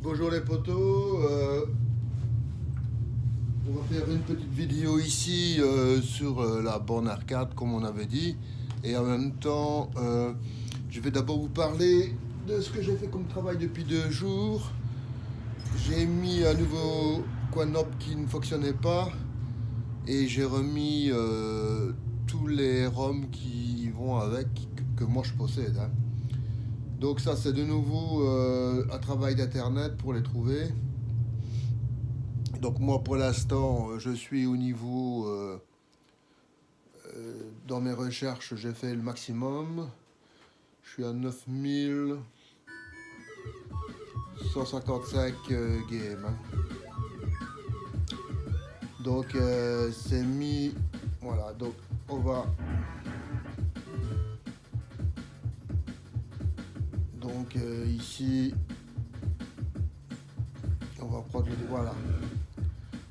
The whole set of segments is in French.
Bonjour les potos, on va faire une petite vidéo ici sur la borne arcade comme on avait dit, et en même temps je vais d'abord vous parler de ce que j'ai fait comme travail depuis 2 jours. J'ai mis un nouveau Quanop qui ne fonctionnait pas et j'ai remis tous les ROM qui vont avec, que moi je possède, hein. Donc ça c'est de nouveau un travail d'internet pour les trouver. Donc moi pour l'instant je suis au niveau dans mes recherches, j'ai fait le maximum. Je suis à 9155 games, hein. Donc c'est mis, voilà, donc on va donc ici on va prendre voilà,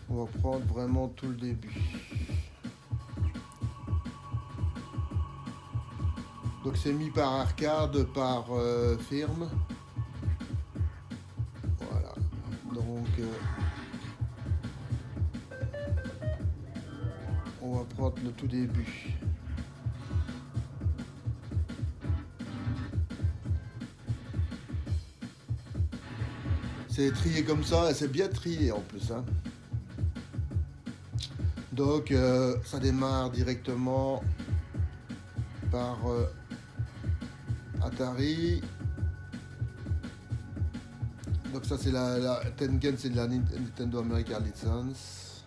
on va prendre vraiment tout le début. Donc c'est mis par arcade, par firme. Voilà. Donc on va prendre le tout début. C'est trié comme ça et c'est bien trié en plus, hein. Donc ça démarre directement par Atari. Donc ça c'est la Tengen, c'est de la Nintendo American License.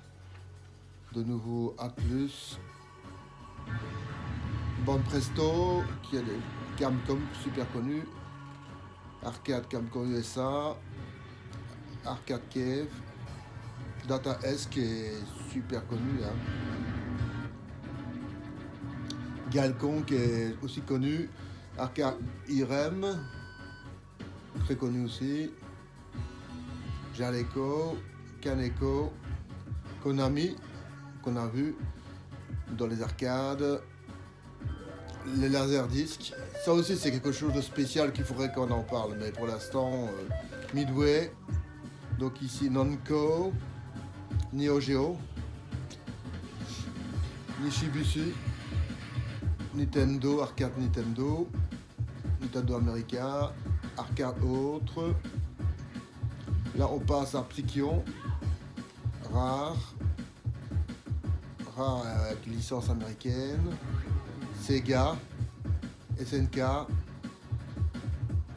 De nouveau Atlus. Bande Presto, qui est des Capcom super connu. Arcade Capcom USA. Arcade Cave. Data S qui est super connu, hein. Galcon qui est aussi connu. Arcade Irem, très connu aussi. Jaleco, Kaneko, Konami, qu'on a vu dans les arcades. Les laserdiscs, ça aussi c'est quelque chose de spécial qu'il faudrait qu'on en parle, mais pour l'instant, Midway, donc ici Namco, Neo Geo, Nishibushi, Nintendo, Arcade Nintendo, Nintendo America, Arcade autre. Là on passe à Psychion, Rare avec licence américaine, Sega, SNK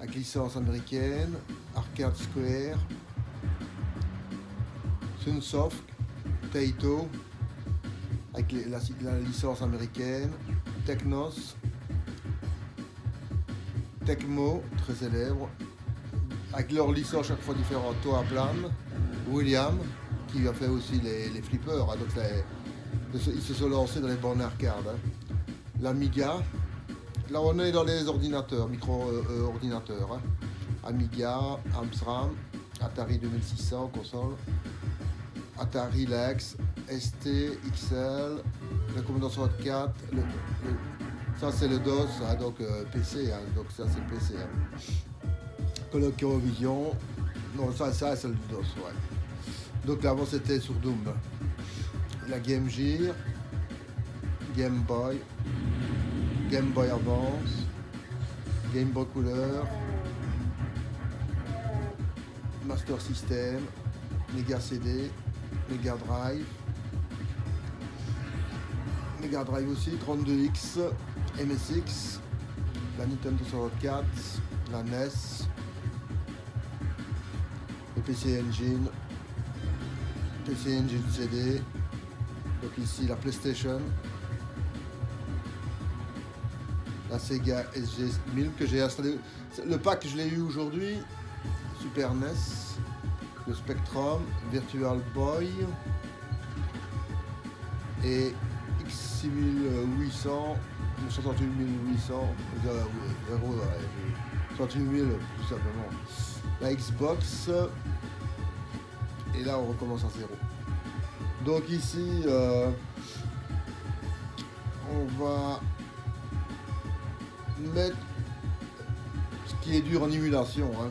avec licence américaine, Arcade Square, Sunsoft, Taito avec la licence américaine, Technos, Tecmo, très célèbre, avec leur licence chaque fois différente, Toaplan, William, qui a fait aussi les flippers, hein, donc ils se sont lancés dans les bornes arcade, hein. L'Amiga, là on est dans les ordinateurs, micro-ordinateurs, hein. Amiga, Amstrad, Atari 2600, console, Atari Lex, ST, XL, le Commodore 64, ça c'est le DOS, hein, donc PC, hein, donc ça c'est le PC, hein. ColecoVision, non ça c'est le DOS, ouais. Donc avant c'était sur Doom. La Game Gear, Game Boy Advance, Game Boy Color, Master System, Mega CD, Mega Drive aussi, 32X, MSX, la Nintendo 64, la NES, le PC Engine CD, donc ici la PlayStation, la Sega SG1000 que j'ai installé, le pack je l'ai eu aujourd'hui, Super NES, le Spectrum, Virtual Boy et X6800, 68800, 68000 tout simplement, la Xbox, et là on recommence à zéro. Donc ici on va mettre ce qui est dur en émulation, hein.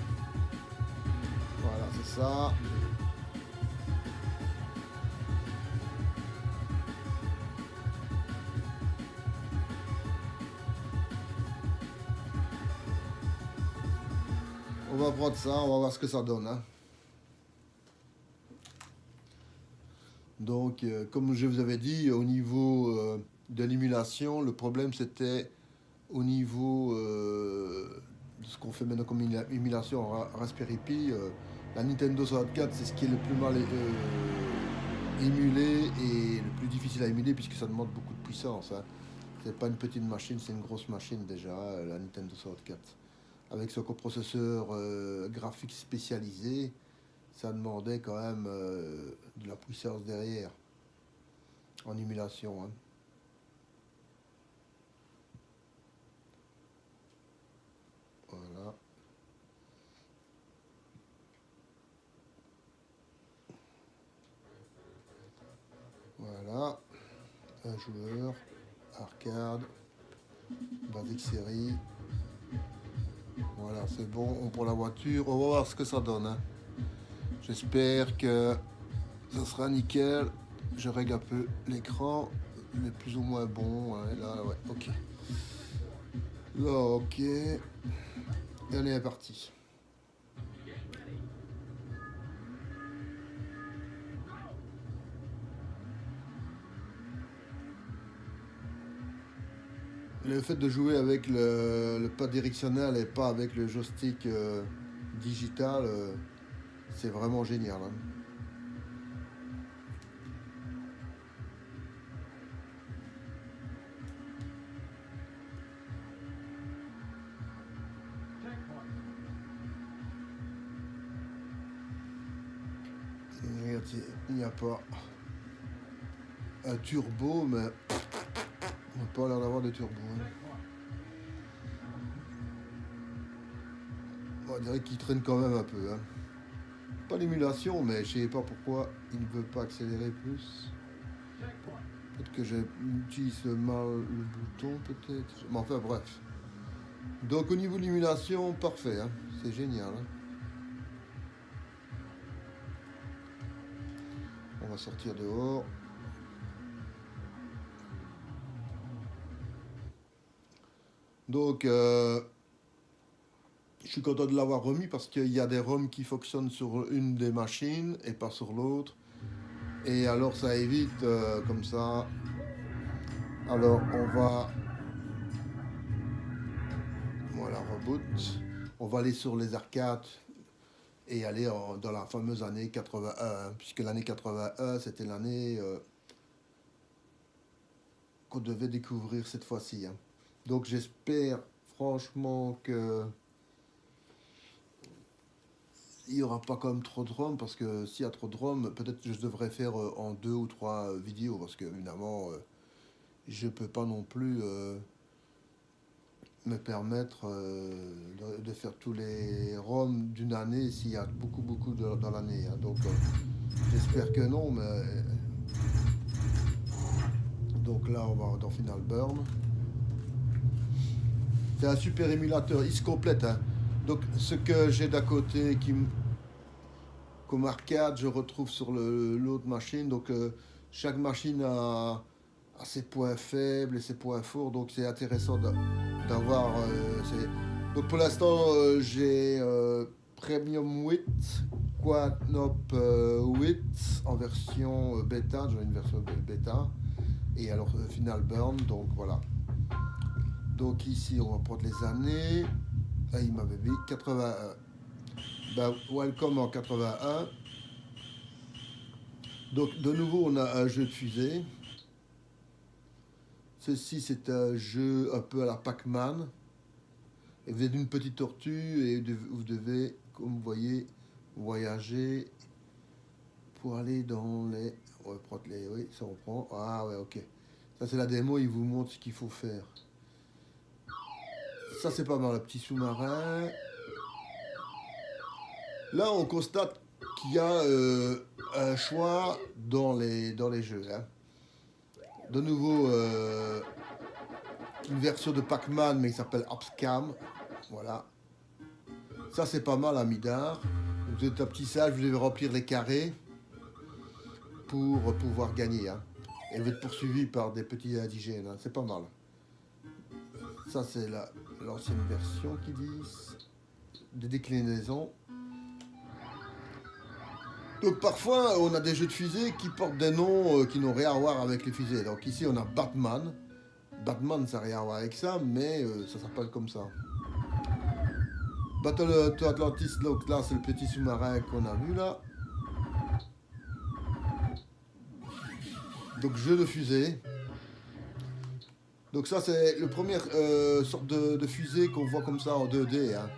Voilà, c'est ça. On va prendre ça, on va voir ce que ça donne. Hein. Donc, comme je vous avais dit, au niveau de l'émulation, le problème c'était au niveau de ce qu'on fait maintenant comme émulation en Raspberry Pi. La Nintendo 64, c'est ce qui est le plus mal émulé et le plus difficile à émuler puisque ça demande beaucoup de puissance. Hein. C'est pas une petite machine, c'est une grosse machine déjà, la Nintendo 64. Avec son coprocesseur graphique spécialisé, ça demandait quand même de la puissance derrière, en émulation. Hein. Voilà. Voilà. Un joueur, arcade, basic série. Voilà, c'est bon, on prend la voiture. On va voir ce que ça donne. Hein. J'espère que ça sera nickel. Je règle un peu l'écran. Il est plus ou moins bon. Hein. Là, ouais, ok. Là, ok. Et on est parti. Le fait de jouer avec le pad directionnel et pas avec le joystick digital, c'est vraiment génial. Hein. Il n'y a pas un turbo, mais on n'a pas l'air d'avoir de turbo. Hein. On dirait qu'il traîne quand même un peu. Hein. Pas l'émulation, mais je sais pas pourquoi il ne veut pas accélérer plus. Peut-être que j'utilise mal le bouton, peut-être. Mais enfin, bref. Donc au niveau de l'émulation, parfait. Hein. C'est génial. Hein. On va sortir dehors. Donc, je suis content de l'avoir remis parce qu'il y a des ROM qui fonctionnent sur une des machines et pas sur l'autre. Et alors, ça évite comme ça. Alors, on va... Voilà, reboot. On va aller sur les arcades et aller dans la fameuse année 81. Puisque l'année 81, c'était l'année qu'on devait découvrir cette fois-ci. Hein. Donc, j'espère franchement que... il n'y aura pas quand même trop de ROM parce que s'il y a trop de ROM, peut-être que je devrais faire en 2 ou 3 vidéos parce que évidemment je peux pas non plus me permettre de faire tous les ROM d'une année s'il y a beaucoup dans l'année. Hein. Donc j'espère que non, mais donc là on va dans Final Burn. C'est un super émulateur, il se complète. Hein. Donc ce que j'ai d'à côté qui comme arcade, je retrouve sur l'autre machine. Donc, chaque machine a ses points faibles et ses points forts. Donc, c'est intéressant d'avoir. Donc, pour l'instant, j'ai Premium 8, Quad-Nop 8 en version bêta. J'ai une version bêta. Et alors, Final Burn. Donc, voilà. Donc, ici, on va prendre les années. Ah, il m'avait dit 81. Ben, welcome en 81. Donc de nouveau on a un jeu de fusée. Ceci c'est un jeu un peu à la Pac-Man. Et vous êtes une petite tortue et vous devez, comme vous voyez, voyager pour aller dans les... On va prendre les... Oui, ça on prend. Ah ouais, ok. Ça c'est la démo, il vous montre ce qu'il faut faire. Ça c'est pas mal, le petit sous-marin. Là, on constate qu'il y a un choix dans les jeux. Hein. De nouveau, une version de Pac-Man, mais il s'appelle Abscam. Voilà. Ça, c'est pas mal à Midar. Vous êtes un petit sage, vous devez remplir les carrés pour pouvoir gagner. Hein. Et vous êtes poursuivi par des petits indigènes. Hein. C'est pas mal. Ça, c'est l'ancienne version qui disent des déclinaisons. Donc parfois, on a des jeux de fusées qui portent des noms qui n'ont rien à voir avec les fusées. Donc ici, on a Batman. Batman, ça n'a rien à voir avec ça, mais ça s'appelle comme ça. Battle to Atlantis, donc là, c'est le petit sous-marin qu'on a vu là. Donc jeu de fusée. Donc ça, c'est le premier sorte de fusée qu'on voit comme ça en 2D. Hein.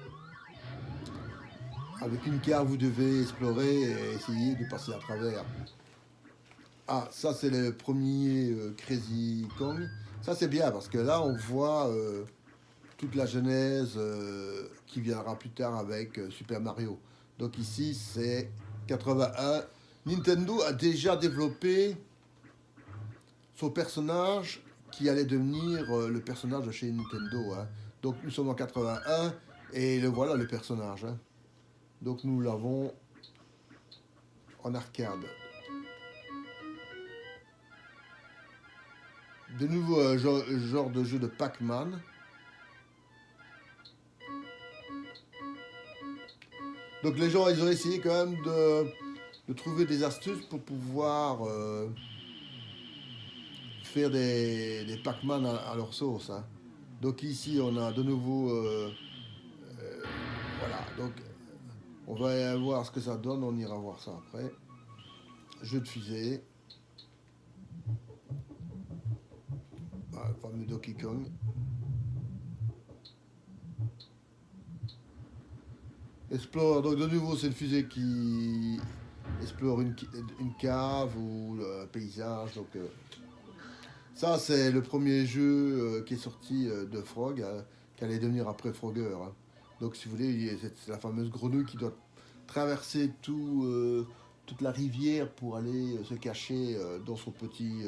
Avec une carte, vous devez explorer et essayer de passer à travers. Ah, ça c'est le premier Crazy Kong. Ça c'est bien parce que là on voit toute la genèse qui viendra plus tard avec Super Mario. Donc ici c'est 81. Nintendo a déjà développé son personnage qui allait devenir le personnage de chez Nintendo. Hein. Donc nous sommes en 81 et le voilà le personnage. Hein. Donc nous l'avons en arcade. De nouveau, genre de jeu de Pac-Man. Donc les gens, ils ont essayé quand même de trouver des astuces pour pouvoir faire des Pac-Man à leur sauce. Hein. Donc ici, on a de nouveau... voilà, donc on va voir ce que ça donne, on ira voir ça après. Jeu de fusée. Ah, le fameux Donkey Kong. Explore, donc de nouveau c'est une fusée qui explore une cave ou un paysage. Donc, ça c'est le premier jeu qui est sorti de Frog, qui allait devenir après Frogger. Hein. Donc si vous voulez, c'est la fameuse grenouille qui doit traverser toute la rivière pour aller se cacher dans son petit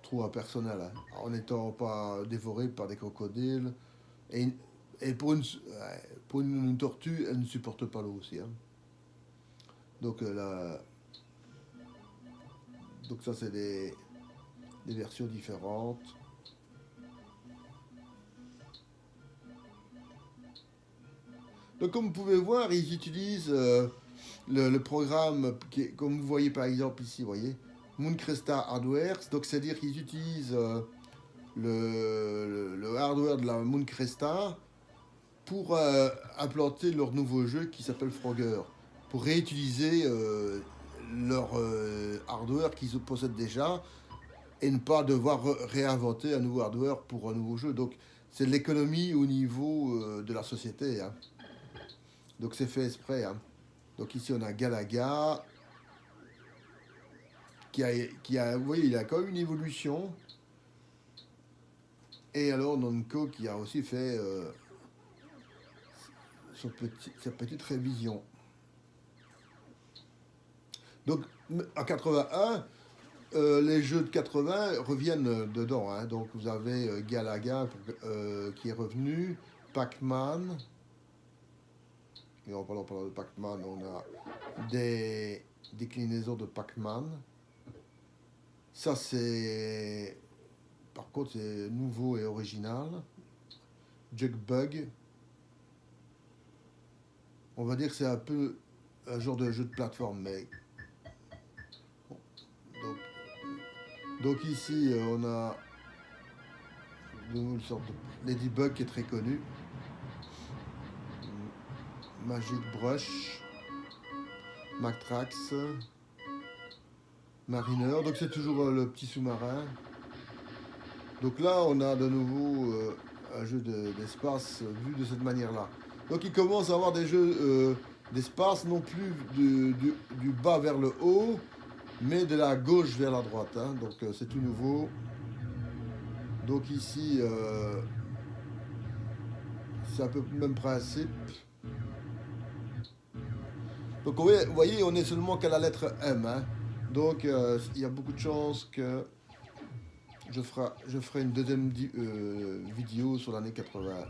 trou impersonnel, hein, en n'étant pas dévoré par des crocodiles. Et pour une tortue, elle ne supporte pas l'eau aussi. Hein. Donc, donc ça, c'est des versions différentes. Donc comme vous pouvez voir, ils utilisent le programme, comme vous voyez par exemple ici, vous voyez, Mooncresta Hardware. Donc c'est-à-dire qu'ils utilisent le hardware de la Mooncresta pour implanter leur nouveau jeu qui s'appelle Frogger, pour réutiliser leur hardware qu'ils possèdent déjà et ne pas devoir réinventer un nouveau hardware pour un nouveau jeu. Donc c'est de l'économie au niveau de la société. Hein. Donc c'est fait exprès. Hein. Donc ici on a Galaga vous voyez, il a quand même une évolution. Et alors Namco qui a aussi fait sa petite révision. Donc en 81, les jeux de 80 reviennent dedans. Hein. Donc vous avez Galaga qui est revenu, Pac-Man. Et en parlant de Pac-Man, on a des déclinaisons de Pac-Man. Ça c'est... Par contre c'est nouveau et original. Jugbug. On va dire que c'est un peu un genre de jeu de plateforme, mais... Bon, donc ici, on a une sorte de Ladybug qui est très connu. Magic Brush. Mactrax. Mariner. Donc c'est toujours le petit sous-marin. Donc là, on a de nouveau un jeu d'espace vu de cette manière-là. Donc il commence à avoir des jeux d'espace, non plus du bas vers le haut, mais de la gauche vers la droite. Hein. Donc c'est tout nouveau. Donc ici, c'est un peu le même principe. Donc vous voyez, on est seulement qu'à la lettre M. Hein. Donc il y a beaucoup de chances que je ferai une deuxième vidéo sur l'année 80.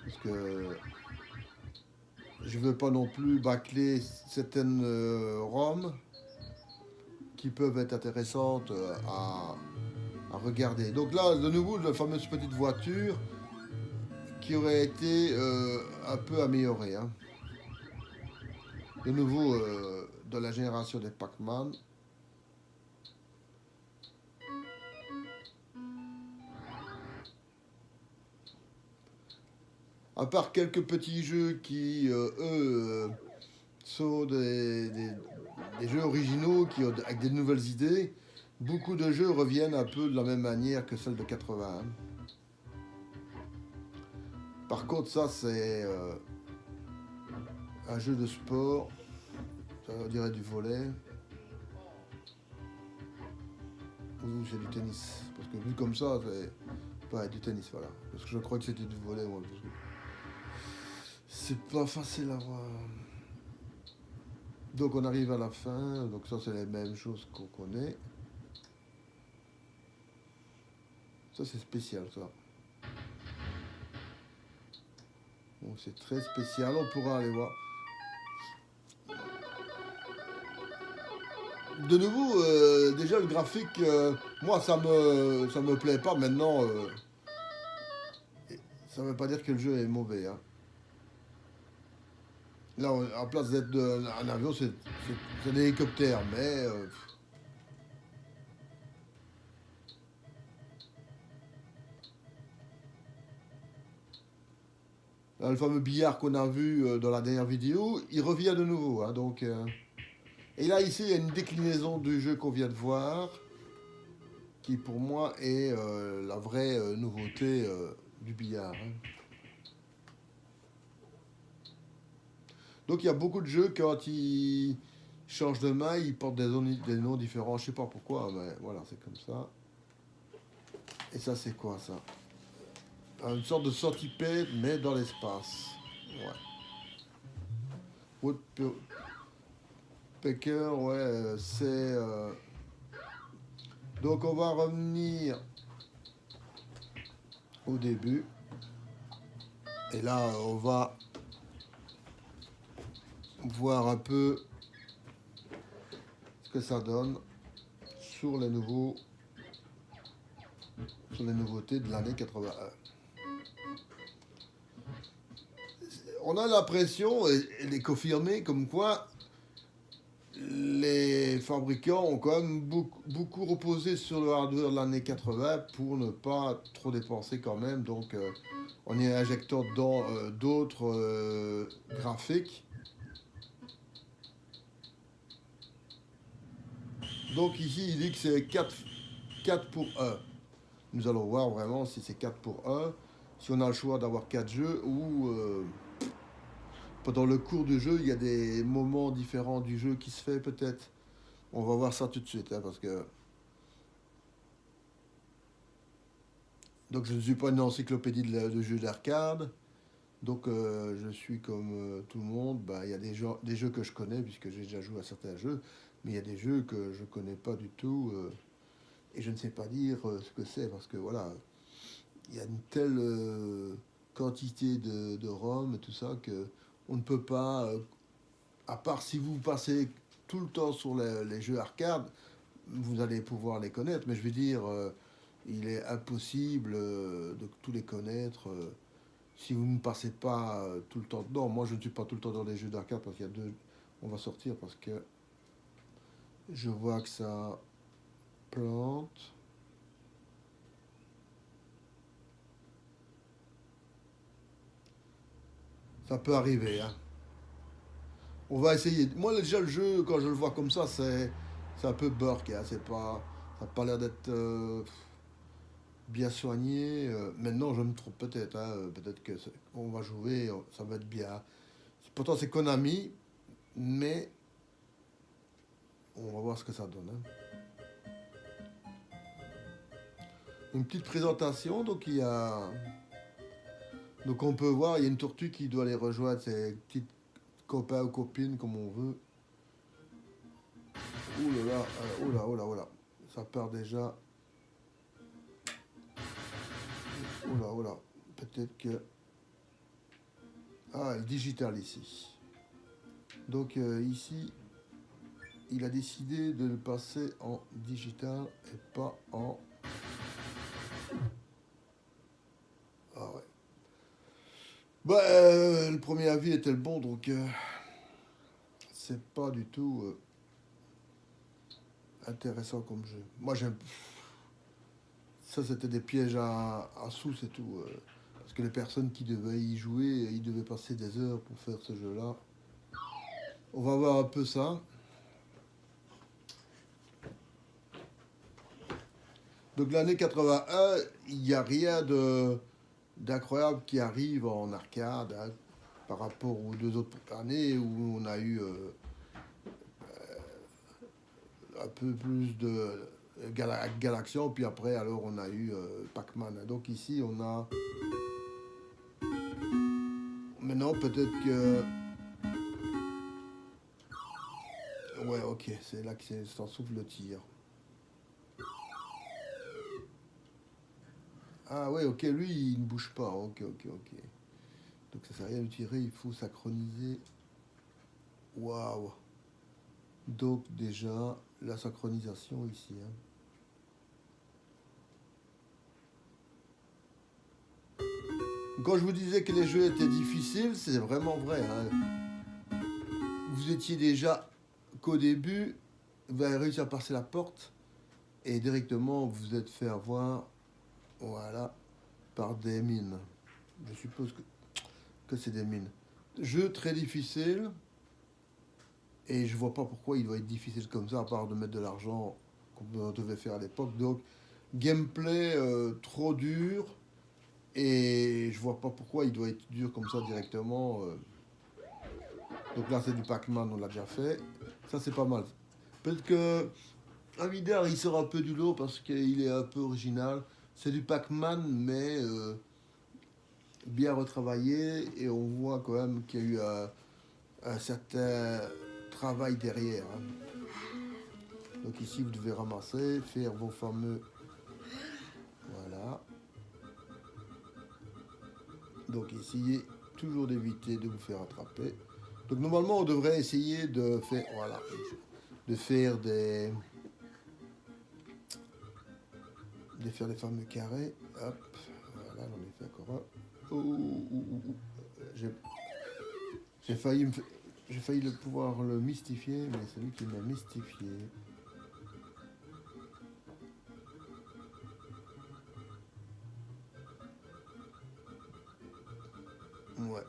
Parce que je veux pas non plus bâcler certaines ROM qui peuvent être intéressantes à regarder. Donc là, de nouveau, la fameuse petite voiture qui aurait été un peu améliorée. Hein. De nouveau, dans la génération des Pac-Man. À part quelques petits jeux qui, eux, sont des jeux originaux avec des nouvelles idées, beaucoup de jeux reviennent un peu de la même manière que celle de 80. Par contre, ça, c'est un jeu de sport. Ça dirait du volley. Ou c'est du tennis. Parce que vu comme ça, c'est pas du tennis, voilà. Parce que je crois que c'était du volley, moi. C'est pas facile à voir. Donc on arrive à la fin. Donc ça, c'est les mêmes choses qu'on connaît. Ça, c'est spécial, ça. Bon, c'est très spécial. On pourra aller voir. De nouveau, déjà le graphique, moi ça me plaît pas. Maintenant, ça veut pas dire que le jeu est mauvais. Hein. Là, en place d'être un avion, c'est un hélicoptère, mais là, le fameux billard qu'on a vu dans la dernière vidéo, il revient de nouveau. Hein, donc, et là, ici, il y a une déclinaison du jeu qu'on vient de voir, qui pour moi est la vraie nouveauté du billard. Hein. Donc il y a beaucoup de jeux, quand ils changent de main, ils portent des noms différents. Je sais pas pourquoi, mais voilà, c'est comme ça. Et ça, c'est quoi ça? Une sorte de centipède, mais dans l'espace. Ouais. Woodpecker, ouais, c'est... Donc on va revenir au début. Et là, on va voir un peu ce que ça donne sur les nouveautés de l'année 81. On a l'impression, et elle est confirmée, comme quoi les fabricants ont quand même beaucoup reposé sur le hardware de l'année 80 pour ne pas trop dépenser quand même. Donc en y injectant dans d'autres graphiques. Donc ici, il dit que c'est 4 pour 1. Nous allons voir vraiment si c'est 4 pour 1. Si on a le choix d'avoir 4 jeux ou pendant le cours du jeu, il y a des moments différents du jeu qui se fait peut-être. On va voir ça tout de suite, hein, parce que... Donc je ne suis pas une encyclopédie de jeux d'arcade. Donc je suis comme tout le monde. Bah, il y a des jeux que je connais, puisque j'ai déjà joué à certains jeux. Mais il y a des jeux que je ne connais pas du tout. Et je ne sais pas dire ce que c'est, parce que voilà, il y a une telle quantité de ROM et tout ça que on ne peut pas, à part si vous passez tout le temps sur les jeux arcade, vous allez pouvoir les connaître, mais je veux dire, il est impossible de tous les connaître si vous ne passez pas tout le temps dedans. Moi, je ne suis pas tout le temps dans les jeux d'arcade parce qu'il y a deux... On va sortir parce que je vois que ça plante. Ça peut arriver, hein. On va essayer. Moi, déjà, le jeu, quand je le vois comme ça, c'est un peu burk, hein. C'est pas, ça n'a pas l'air d'être bien soigné. Maintenant, je me trompe peut-être, hein. Peut-être que on va jouer, ça va être bien. Pourtant, c'est Konami, mais on va voir ce que ça donne. Hein. Une petite présentation, donc il y a... Donc on peut voir, il y a une tortue qui doit aller rejoindre ses petites copains ou copines, comme on veut. Ouh là là, oh là, oh là, oh là. Ça part déjà. Oh là, oh là. Peut-être que... Ah, le digital ici. Donc ici, il a décidé de le passer en digital et pas en... Ah ouais. Bah, le premier avis était le bon, donc c'est pas du tout intéressant comme jeu. Moi, j'aime... Ça, c'était des pièges à sous, c'est tout. Parce que les personnes qui devaient y jouer, ils devaient passer des heures pour faire ce jeu-là. On va voir un peu ça. Donc l'année 81, il n'y a rien d'incroyable qui arrive en arcade hein, par rapport aux deux autres années où on a eu un peu plus de Galaxian, puis après alors on a eu Pac-Man. Donc ici on a... Maintenant peut-être que... Ouais ok, c'est là que s'en souffle le tir. Ah ouais ok, lui il ne bouge pas, ok ok ok. Donc ça sert à rien de tirer, il faut synchroniser. Waouh. Donc déjà la synchronisation ici. Hein. Quand je vous disais que les jeux étaient difficiles, c'est vraiment vrai. Hein. Vous étiez déjà qu'au début, vous avez réussi à passer la porte et directement vous vous êtes fait avoir, voilà, par des mines. Je suppose que c'est des mines. Jeu très difficile et je vois pas pourquoi il doit être difficile comme ça à part de mettre de l'argent comme on devait faire à l'époque. Donc gameplay trop dur et je vois pas pourquoi il doit être dur comme ça directement. Donc là, c'est du Pac-Man, on l'a déjà fait. Ça, c'est pas mal. Peut-être que Amidar, il sort un peu du lot parce qu'il est un peu original. C'est du Pac-Man, mais bien retravaillé. Et on voit quand même qu'il y a eu un certain travail derrière. Hein. Donc ici, vous devez ramasser, faire vos fameux... Voilà. Donc essayez toujours d'éviter de vous faire attraper. Donc normalement, on devrait essayer de faire... Voilà. De faire les fameux carrés. Hop, voilà, j'en ai fait encore un. J'ai j'ai failli, j'ai failli pouvoir le mystifier, mais c'est lui qui m'a mystifié. Ouais.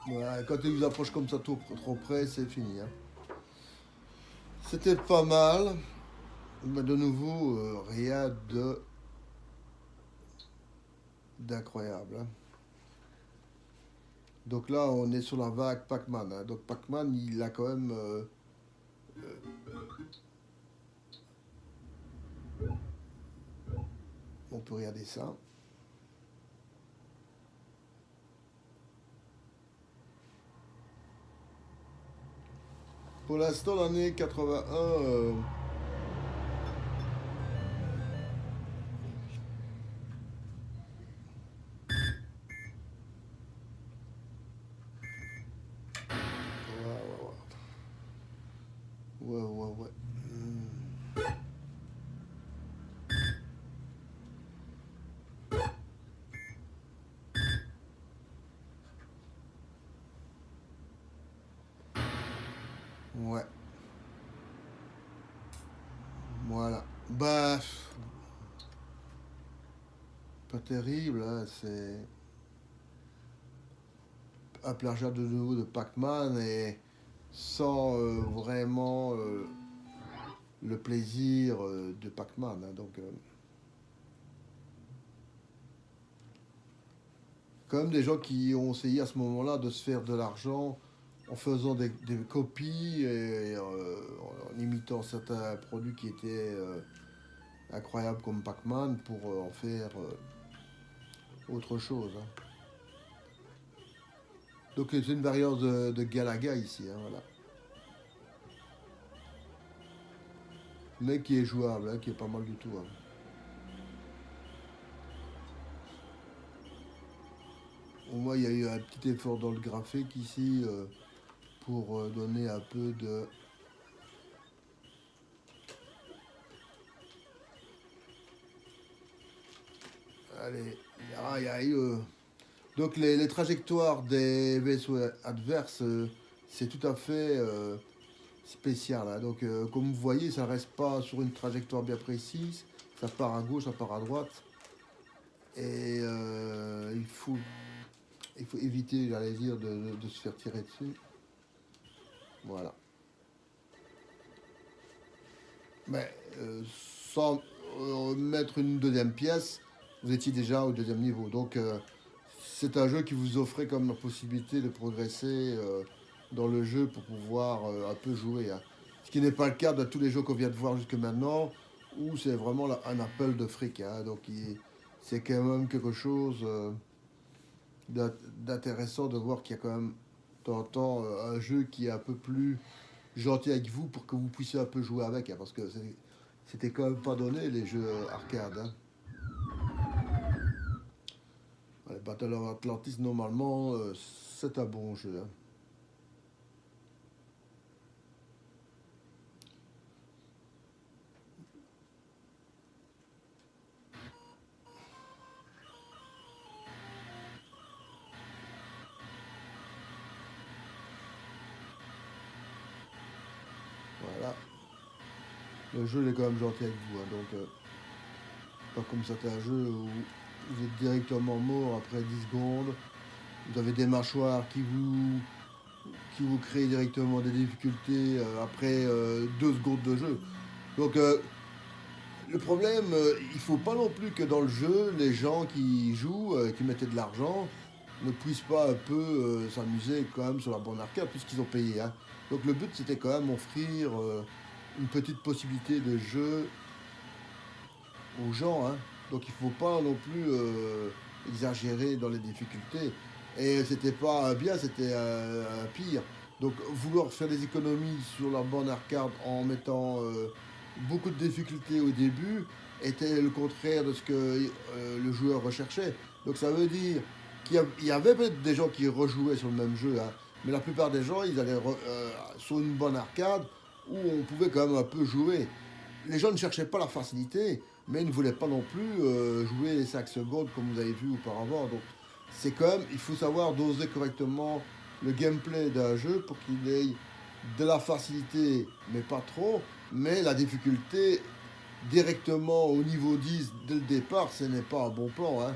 Voilà, quand il vous approche comme ça trop près, c'est fini. Hein. C'était pas mal, mais de nouveau, rien d'incroyable. Hein. Donc là, on est sur la vague Pac-Man. Hein. Donc Pac-Man, il a quand même... on peut regarder ça. Pour l'instant, l'année 81... Ouais, ouais, ouais. Ouais. Voilà. Bah, pas terrible, hein, c'est un plagiat de nouveau de Pac-Man et sans vraiment le plaisir de Pac-Man. Hein, donc, quand même des gens qui ont essayé à ce moment-là de se faire de l'argent en faisant des copies et en imitant certains produits qui étaient incroyables comme Pac-Man pour en faire autre chose. Hein. Donc c'est une variante de Galaga ici, hein, voilà. Mais qui est jouable, hein, qui est pas mal du tout. Hein. Au moins, il y a eu un petit effort dans le graphique ici pour donner un peu de... Allez, il y a eu... Donc les trajectoires des vaisseaux adverses, c'est tout à fait spécial, hein. Donc comme vous voyez, ça ne reste pas sur une trajectoire bien précise. Ça part à gauche, ça part à droite. Et il faut éviter, j'allais dire, de se faire tirer dessus. Voilà. Mais sans mettre une deuxième pièce, vous étiez déjà au deuxième niveau. Donc c'est un jeu qui vous offrait comme la possibilité de progresser dans le jeu pour pouvoir un peu jouer, hein. Ce qui n'est pas le cas de tous les jeux qu'on vient de voir jusque maintenant, où c'est vraiment un appel de fric, hein. Donc c'est quand même quelque chose d'intéressant de voir qu'il y a quand même de temps en temps un jeu qui est un peu plus gentil avec vous pour que vous puissiez un peu jouer avec, hein, parce que c'était quand même pas donné les jeux arcade, hein. Ouais, Battle of Atlantis, normalement, c'est un bon jeu, hein. Voilà. Le jeu il est quand même gentil avec vous, hein, donc pas comme certains jeux où vous êtes directement mort après 10 secondes. Vous avez des mâchoires qui vous créent directement des difficultés après 2 secondes de jeu. Donc le problème, il faut pas non plus que dans le jeu, les gens qui jouent, qui mettaient de l'argent, ne puissent pas un peu s'amuser quand même sur la borne arcade puisqu'ils ont payé, hein. Donc le but c'était quand même offrir une petite possibilité de jeu aux gens, hein. Donc il faut pas non plus exagérer dans les difficultés. Et c'était pas bien, c'était pire. Donc vouloir faire des économies sur la borne arcade en mettant beaucoup de difficultés au début était le contraire de ce que le joueur recherchait. Donc ça veut dire qu'il y avait peut-être des gens qui rejouaient sur le même jeu, hein, mais la plupart des gens, ils allaient sur une bonne arcade où on pouvait quand même un peu jouer. Les gens ne cherchaient pas la facilité, mais ils ne voulaient pas non plus jouer les 5 secondes comme vous avez vu auparavant. Donc c'est quand même, il faut savoir doser correctement le gameplay d'un jeu pour qu'il ait de la facilité, mais pas trop, mais la difficulté directement au niveau 10 dès le départ, ce n'est pas un bon plan, hein.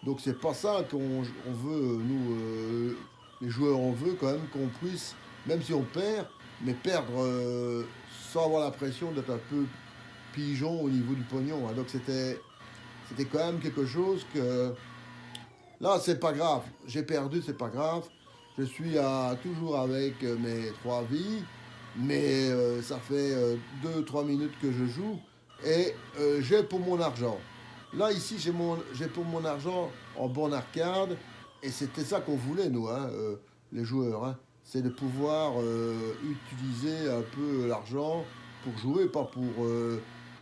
Donc c'est pas ça qu'on veut, nous, les joueurs, on veut quand même qu'on puisse, même si on perd, mais perdre sans avoir l'impression d'être un peu pigeon au niveau du pognon, hein. Donc c'était quand même quelque chose que là c'est pas grave, j'ai perdu, c'est pas grave, je suis toujours avec mes 3 vies, mais ça fait 2 3 minutes que je joue et j'ai pour mon argent. Là ici j'ai pour mon argent en bon arcade et c'était ça qu'on voulait nous, hein, les joueurs, hein. C'est de pouvoir utiliser un peu l'argent pour jouer, pas pour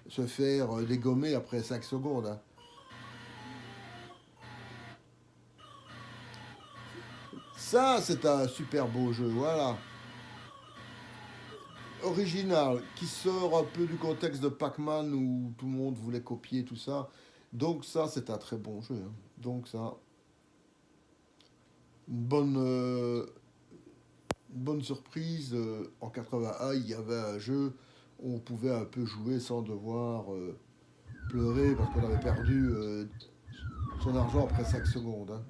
se faire dégommer après 5 secondes, hein. Ça, c'est un super beau jeu, voilà. Original, qui sort un peu du contexte de Pac-Man où tout le monde voulait copier tout ça. Donc ça, c'est un très bon jeu, hein. Donc ça, une bonne surprise. En 81, il y avait un jeu où on pouvait un peu jouer sans devoir pleurer parce qu'on avait perdu son argent après 5 secondes, hein.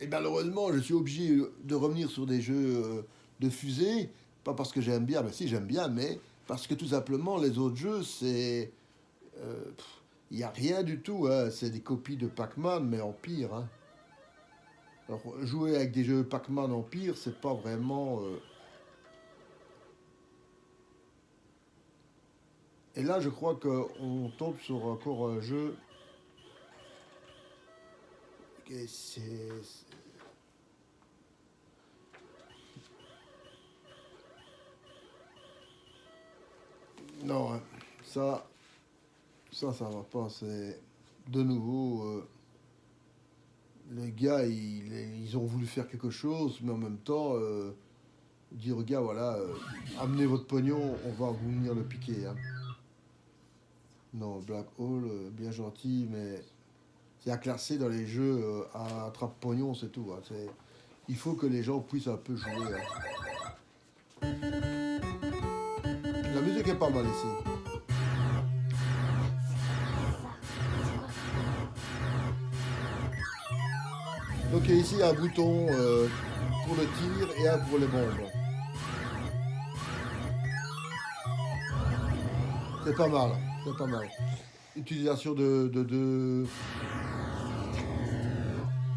Et malheureusement, je suis obligé de revenir sur des jeux de fusée, pas parce que j'aime bien, ben si j'aime bien, mais parce que tout simplement les autres jeux, c'est... Il n'y a rien du tout, hein. C'est des copies de Pac-Man, mais en pire, hein. Alors, jouer avec des jeux Pac-Man en pire, c'est pas vraiment... Et là, je crois qu'on tombe sur encore un jeu... C'est... Non, hein. Ça, ça va pas. C'est de nouveau les gars, ils ont voulu faire quelque chose, mais en même temps, dire aux gars, voilà, amenez votre pognon, on va venir le piquer. Hein. Non, Black Hole, bien gentil, mais c'est à classer dans les jeux à attrape-pognon, c'est tout. Hein. Il faut que les gens puissent un peu jouer. Hein. La musique est pas mal ici. Donc ici, il y a un bouton pour le tir et un pour les bombes. C'est pas mal, c'est pas mal. Utilisation de...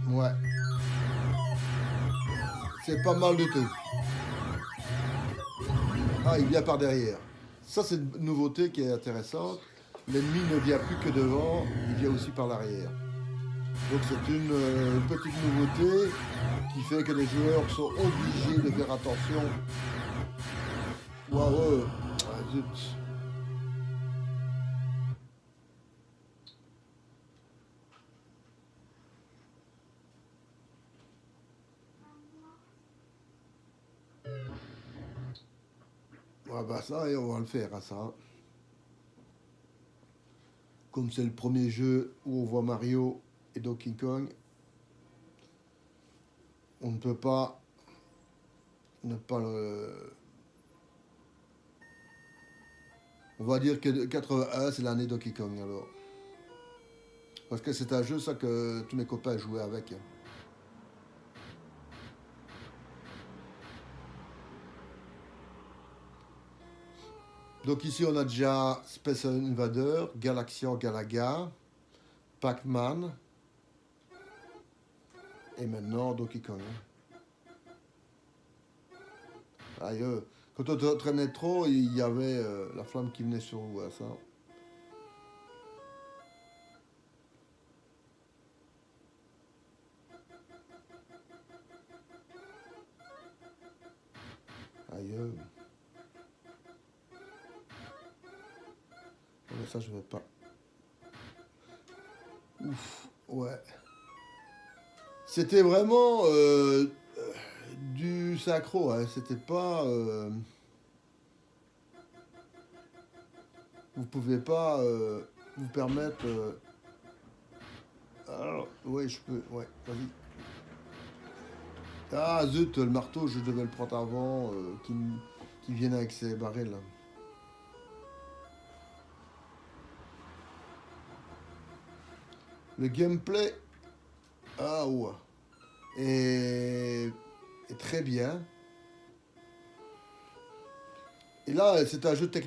Ouais. C'est pas mal du tout. Ah, il vient par derrière. Ça, c'est une nouveauté qui est intéressante. L'ennemi ne vient plus que devant, il vient aussi par l'arrière. Donc c'est une petite nouveauté qui fait que les joueurs sont obligés de faire attention. Waouh, ah, zut. Ah bah ça, et on va le faire à ça. Comme c'est le premier jeu où on voit Mario et Donkey Kong, on ne peut pas ne pas le... On va dire que 81, c'est l'année Donkey Kong alors. Parce que c'est un jeu, ça, que tous mes copains jouaient avec. Donc ici, on a déjà Space Invader, Galaxian Galaga, Pac-Man, et maintenant Donkey Kong. Aïe, quand on traînait trop, il y avait la flamme qui venait sur vous, ça. Aïe. Mais ça, je vais pas. Ouf, ouais. C'était vraiment du synchro, hein. C'était pas... vous pouvez pas vous permettre... Alors, ouais, je peux... Ouais, vas-y. Ah, zut, le marteau, je devais le prendre avant, qui vienne avec ses barils, là. Le gameplay... Ah, ouais. Est très bien. Et là, c'est un jeu technique.